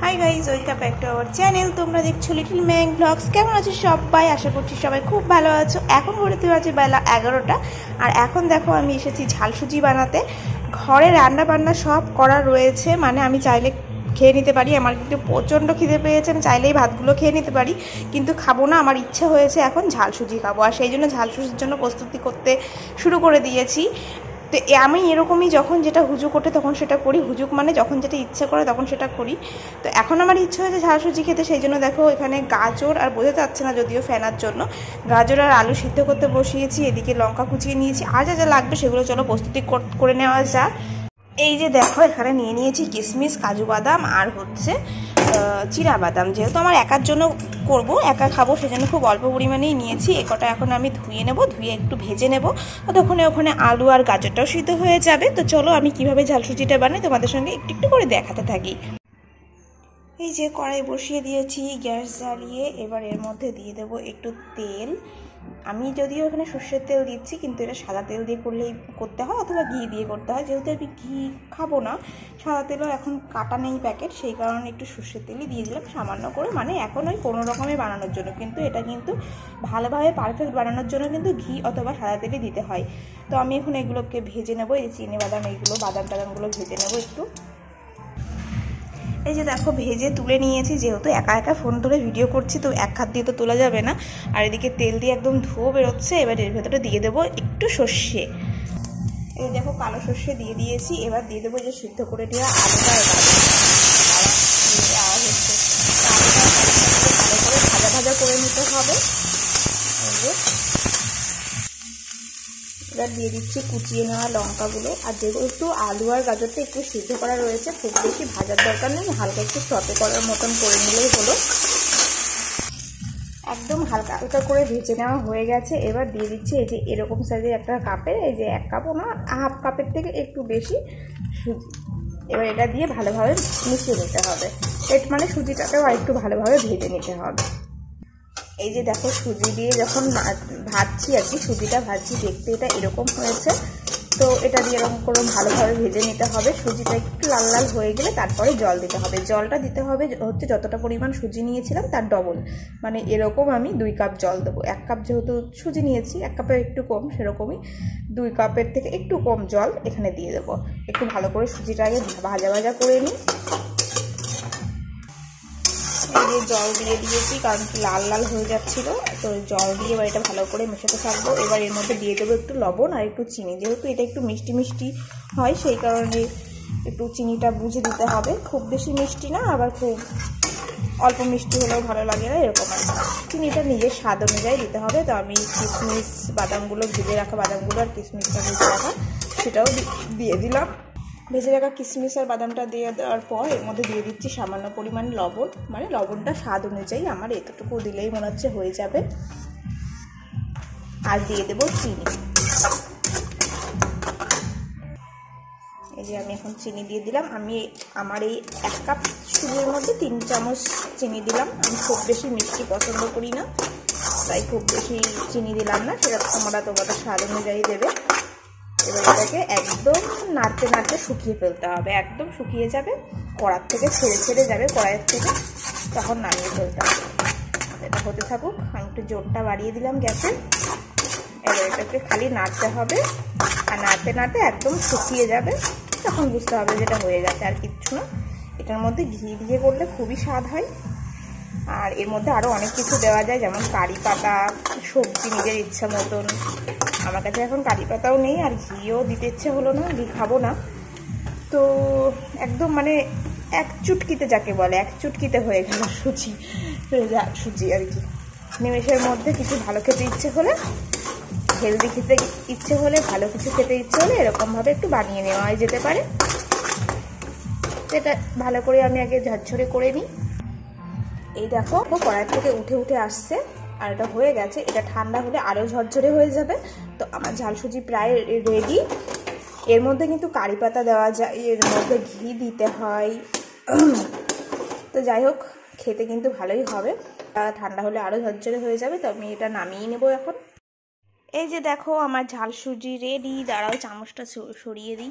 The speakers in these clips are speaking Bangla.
Hi guys, welcome back to our channel. তোমরা দেখছো লিটল ম্যাং ব্লগস। কেমন আছো সবাই? আশা করছি সবাই খুব ভালো আছো। এখন ঘুরতে পারছি বেলা 11টা, আর এখন দেখো আমি এসেছি ঝাল সুজি বানাতে। ঘরে রান্না বান্না সব করা রয়েছে, মানে আমি চাইলে খেয়ে নিতে পারি। আমার কিন্তু প্রচণ্ড খিদে পেয়েছে, আমি চাইলেই ভাতগুলো খেয়ে নিতে পারি, কিন্তু খাবো না। আমার ইচ্ছে হয়েছে এখন ঝাল সুজি খাবো, আর সেই জন্য ঝাল সুজির জন্য প্রস্তুতি করতে শুরু করে দিয়েছি। তো আমি এরকমই, যখন যেটা হুজুক ওঠে তখন সেটা করি। হুজুক মানে যখন যেটা ইচ্ছে করে তখন সেটা করি। তো এখন আমার ইচ্ছে হয়েছে ঝাল সুজি খেতে, সেই জন্য দেখো এখানে গাজর, আর বোঝাতে যাচ্ছে না যদিও ফেনার জন্য, গাজর আর আলু সিদ্ধ করতে বসিয়েছি। এদিকে লঙ্কা কুচিয়ে নিয়েছি, আর যা যা লাগবে সেগুলো চলো প্রস্তুতি করে নেওয়া যাক। এই যে দেখো এখানে নিয়ে নিয়েছি কিশমিশ, কাজু বাদাম আর হচ্ছে চিনা বাদাম। যেহেতু আমার একার জন্য করব, একা খাবো, সেজন্য খুব অল্প পরিমাণেই নিয়েছি। এ কটা এখন আমি ধুয়ে নেব, ধুয়ে একটু ভেজে নেব। ততক্ষণে ওখানে আলু আর গাজরটাও সিদ্ধ হয়ে যাবে। তো চলো আমি কিভাবে ঝাল সুজিটা বানাই তোমাদের সঙ্গে একটু একটু করে দেখাতে থাকি। এই যে কড়াই বসিয়ে দিয়েছি গ্যাস জ্বালিয়ে, এবার এর মধ্যে দিয়ে দেব একটু তেল। আমি যদিও এখানে সর্ষের তেল দিচ্ছি, কিন্তু এটা সাদা তেল দিয়ে করলেই করতে হয়, অথবা ঘি দিয়ে করতে হয়। যেহেতু আমি ঘি খাবো না, সাদা তেলও এখন কাটা নেই প্যাকেট, সেই কারণে একটু সর্ষের তেলই দিয়ে দিলাম সামান্য করে। মানে এখন ওই কোনো রকমে বানানোর জন্য, কিন্তু এটা কিন্তু ভালোভাবে পারফেক্ট বানানোর জন্য কিন্তু ঘি অথবা সাদা তেলই দিতে হয়। তো আমি এখন এগুলোকে ভেজে নেবো। এই চিনি বাদাম, এইগুলো বাদাম টাদামগুলো ভেজে নেবো একটু। এই যে দেখো ভেজে তুলে নিয়েছি। যেহেতু একা একা ফোন ধরে ভিডিও করছি, তো এক হাত দিয়ে তো তোলা যাবে না। আর এদিকে তেল দিয়ে একদম ধুয়ো বেরোচ্ছে। এবার এর ভেতরে দিয়ে দেবো একটু সর্ষে। এই দেখো কালো সর্ষে দিয়ে দিয়েছি। এবার দিয়ে দেবো যে সিদ্ধ করে দেওয়া আলুটা, ভালো করে ভাজা ভাজা করে নিতে হবে। এবার দিয়ে দিচ্ছি কুচিয়ে নেওয়া লঙ্কাগুলো। আর যেহেতু আলু আর গাজরটা একটু সিদ্ধ করা রয়েছে, খুব বেশি ভাজার দরকার নেই, হালকা একটু সতে করার মতন করে নিলেই হলো। একদম হালকা হালকা করে ভেজে নেওয়া হয়ে গেছে। এবার দিয়ে দিচ্ছি এই যে এরকম সাইজের একটা কাপের, এই যে 1 কাপও না, হাফ কাপের থেকে একটু বেশি সুজি। এবার এটা দিয়ে ভালোভাবে মিশিয়ে নিতে হবে। মানে সুজিটাকেও আর একটু ভালোভাবে ভেজে নিতে হবে। এই যে দেখো সুজি দিয়ে যখন ভাজছি আর কি, সুজিটা ভাজছি, দেখতে এটা এরকম হয়েছে। তো এটা দিয়ে এরকম করে ভালোভাবে ভেজে নিতে হবে। সুজিটা একটু লাল লাল হয়ে গেলে তারপরে জল দিতে হবে। জলটা দিতে হবে হচ্ছে যতটা পরিমাণ সুজি নিয়েছিলাম তার ডবল, মানে এরকম আমি 2 কাপ জল দেবো। 1 কাপ যেহেতু সুজি নিয়েছি, 1 কাপের একটু কম, সেরকমই 2 কাপের থেকে একটু কম জল এখানে দিয়ে দেবো। একটু ভালো করে সুজিটা আগে ভাজা ভাজা করে নিই। এই যে জল দিয়ে দিয়েছি, কারণ কি লাল লাল হয়ে যাচ্ছিল। তো জল দিয়ে এবার এটা ভালো করে মেশাতে থাকবো। এবার এর মধ্যে দিয়ে দেবো একটু লবণ আর একটু চিনি। যেহেতু এটা একটু মিষ্টি মিষ্টি হয়, সেই কারণে একটু চিনিটা বুঝে দিতে হবে। খুব বেশি মিষ্টি না, আবার খুব অল্প মিষ্টি হলেও ভালো লাগে না, এরকম আর চিনিটা নিজের স্বাদ অনুযায়ী দিতে হবে। তো আমি কিশমিশ বাদামগুলো, ভেজে রাখা বাদামগুলো আর কিশমিশটা ভেজে রাখা সেটাও দিয়ে দিলাম। ভেজে রাখা কিশমিশ আর বাদামটা দিয়ে দেওয়ার পর এর মধ্যে দিয়ে দিচ্ছি সামান্য পরিমাণ লবণ। মানে লবণটা স্বাদ অনুযায়ী, আমার এতটুকু দিলেই মনে হচ্ছে হয়ে যাবে। আর দিয়ে দেবো চিনি। এই যে আমি এখন চিনি দিয়ে দিলাম। আমার এই 1 কাপ সুজির মধ্যে 3 চামচ চিনি দিলাম। আমি খুব বেশি মিষ্টি পছন্দ করি না, তাই খুব বেশি চিনি দিলাম না, সেটা তোমাদের স্বাদ অনুযায়ী দেবে। এবার এটাকে একদম নাড়তে নাড়তে শুকিয়ে ফেলতে হবে। একদম শুকিয়ে যাবে, কড়ার থেকে ছেড়ে ছেড়ে যাবে কড়াইয়ের থেকে, তখন নামিয়ে ফেলতে হবে। এটা হতে থাকুক, আমি একটু জোরটা বাড়িয়ে দিলাম গ্যাসে। এবার এটাকে খালি নাড়তে হবে, আর নাড়তে নাড়তে একদম শুকিয়ে যাবে, তখন বুঝতে হবে যেটা হয়ে গেছে। আর কিচ্ছু না। এটার মধ্যে ঘি দিয়ে করলে খুবই স্বাদ হয়। আর এর মধ্যে আরও অনেক কিছু দেওয়া যায়, যেমন কারি পাতা, সবজি নিজের ইচ্ছা মতন। আমার কাছে এখন কারি পাতাও নেই, আর ঘিও দিতে ইচ্ছে হলো না, ঘি খাবো না। তো একদম মানে 1 চুটকিতে, যাকে বলে 1 চুটকিতে হয়ে গেল সুজি আর কি। নিমেষের মধ্যে কিছু ভালো খেতে ইচ্ছে হলে, হেলদি খেতে ইচ্ছে হলে, ভালো কিছু খেতে ইচ্ছে হলে এরকমভাবে একটু বানিয়ে নেওয়া যেতে পারে। এটা ভালো করে আমি আগে ঝরঝরে করে নিই। এই দেখো কড়াই থেকে উঠে উঠে আসছে, আর এটা হয়ে গেছে। এটা ঠান্ডা হলে আরও ঝরঝরে হয়ে যাবে। তো আমার ঝাল সুজি প্রায় রেডি। এর মধ্যে কিন্তু কারি পাতা দেওয়া যায়, এর মধ্যে ঘি দিতে হয়। তো যাই হোক, খেতে কিন্তু ভালোই হবে। ঠান্ডা হলে আরও ঝরঝরে হয়ে যাবে। তো আমি এটা নামিয়ে নেবো এখন। এই যে দেখো আমার ঝাল সুজি রেডি। দাঁড়াও চামচটা সরিয়ে দিই।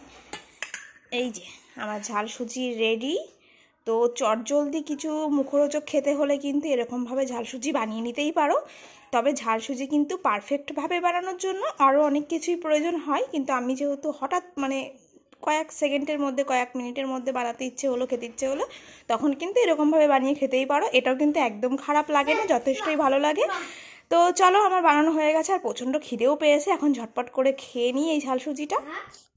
এই যে আমার ঝাল সুজি রেডি। তো চটজলদি কিছু মুখরোচক খেতে হলে কিন্তু এরকমভাবে ঝালসুজি বানিয়ে নিতেই পারো। তবে ঝালসুজি কিন্তু পারফেক্টভাবে বানানোর জন্য আরও অনেক কিছুই প্রয়োজন হয়, কিন্তু আমি যেহেতু হঠাৎ মানে কয়েক সেকেন্ডের মধ্যে কয়েক মিনিটের মধ্যে বানাতে ইচ্ছে হলো, খেতে ইচ্ছে হলো, তখন কিন্তু এরকমভাবে বানিয়ে খেতেই পারো। এটাও কিন্তু একদম খারাপ লাগে না, যথেষ্টই ভালো লাগে। তো চলো, আমার বানানো হয়ে গেছে আর প্রচণ্ড খিদেও পেয়েছে, এখন ঝটপট করে খেয়ে নিই এই ঝালসুজিটা।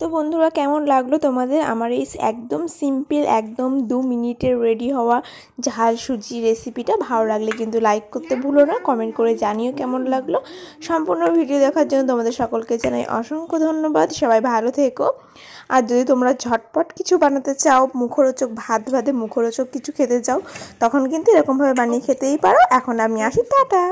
তো বন্ধুরা, কেমন লাগলো তোমাদের আমার এই একদম সিম্পল, একদম 2 মিনিটের রেডি হওয়া ঝালসুজি রেসিপিটা? ভালো লাগলে কিন্তু লাইক করতে ভুলো না, কমেন্ট করে জানিও কেমন লাগলো। সম্পূর্ণ ভিডিও দেখার জন্য তোমাদের সকলকে জানাই অসংখ্য ধন্যবাদ। সবাই ভালো থেকো। আর যদি তোমরা ঝটপট কিছু বানাতে চাও, মুখরোচক ভাত ভাতে মুখরোচক কিছু খেতে চাও, তখন কিন্তু এরকমভাবে বানিয়ে খেতেই পারো। এখন আমি আসি, টাটা।